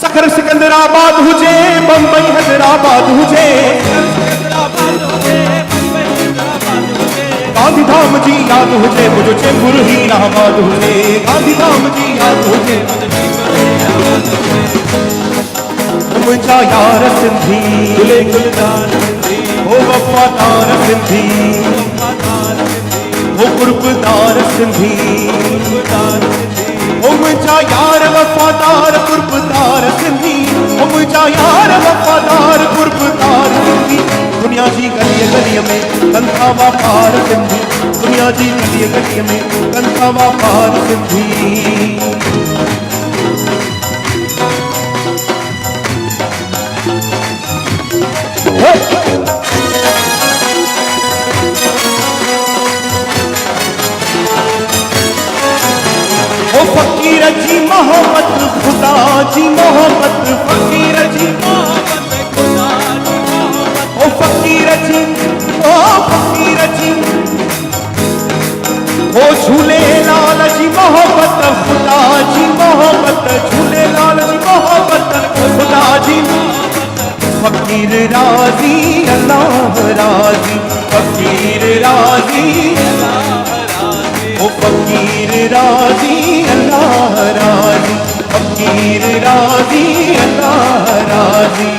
सखर सिकंदराबाद हुजे बंबई हैदराबाद हुजे गांधी धाम जी याद हुजे मुझे चेंबूर ही इलाहाबाद हुजे गांधी धाम जी याद हुजे मुझा यार सिंधी गुले गुलदार सिंधी हो वफादार सिंधी हो कुर्बदार सिंधी हो मुझा यार वफादार कुर्बदार सिंधी हो मुझा यार वफादार कुर्बदार सिंधी दुनिया जी गली गली में कंथा वापार सिंधी दुनिया जी गली गली में कंथा वापार सिंधी फकीर जी मोहब्बत खुदा जी मोहब्बत फकीर जी मोहब्बत खुदा जी मोहब्बत ओ फकीर जी ओ फकीर जी ओ झूले लाल जी मोहब्बत खुदा जी मोहब्बत झूले लाल जी मोहब्बत खुदा जी फकीर राजी अल्लाह राजी फकीर राजी ओ फकीर राजी अल्लाह राजी फकीर राजी अल्लाह राजी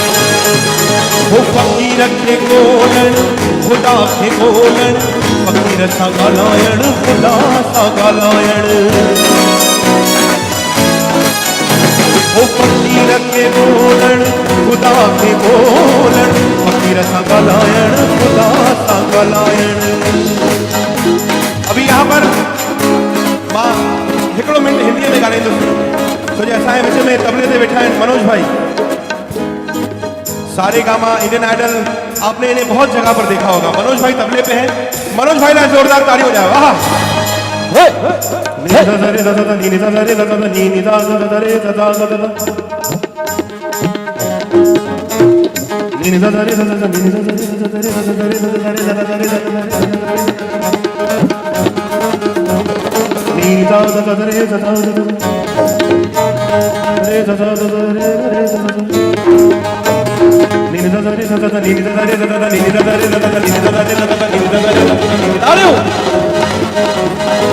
ओ फकीर के गोलन खुदा के गोलन फकीर सा गालायण खुदा सा गालायण ओ फकीर के बोलन खुदा के बोलन फकीर सा गालायण खुदा सा गालायण अभी यहाँ पर मां हिकिड़ो मिनट हिंदी में ॻाल्हाईंदुसि छो जो असांजे विच में तबले ते वेठा आहिनि मनोज भाई सारेगामा इंडियन आइडल आपने इन्हें बहुत जगह पर देखा होगा मनोज भाई तबले पे हैं मनोज भाई ना जोरदार ताली हो जाए वाह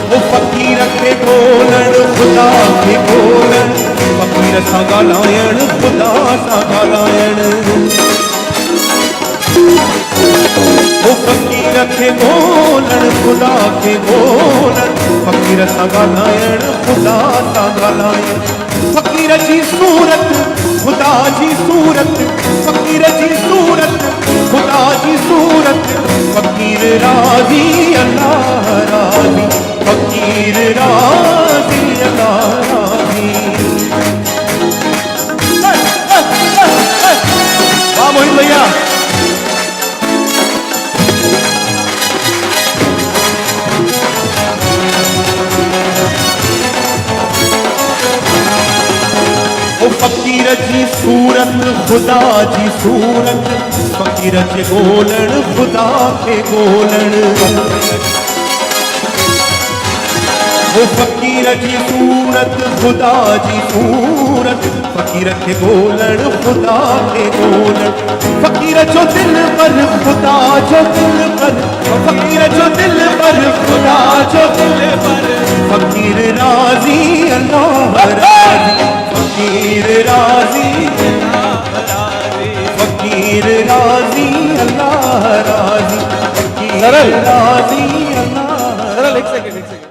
वो फकीर के बोलन खुदा के बोलन फकीर सा गालायण खुदा सा गालायण वो फकीर के बोलन खुदा के बोलन फकीर सा गालायण खुदा सा गालायण फकीर जी सूरत खुदा जी सूरत फकीर जी सूरत खुदा जी सूरत फकीर राजी अल्लाह राजी फकीर राजी अल्लाह राजी वाह मोहित भैया ओ फकीर जी सूरत खुदा जी सूरत फकीर जे गोलन खुदा के गोलन ओ फकीर जी सूरत खुदा जी सूरत फकीर के गोलन खुदा के गोलन फकीर जो दिल पर खुदा जो दिल पर फकीर जो दिल पर खुदा जो दिल पर फकीर राजी अल्लाह राजी फकीर राजी फकीर राजी अल्लाह राजी फकीर राजी अल्लाह। एक सेकंड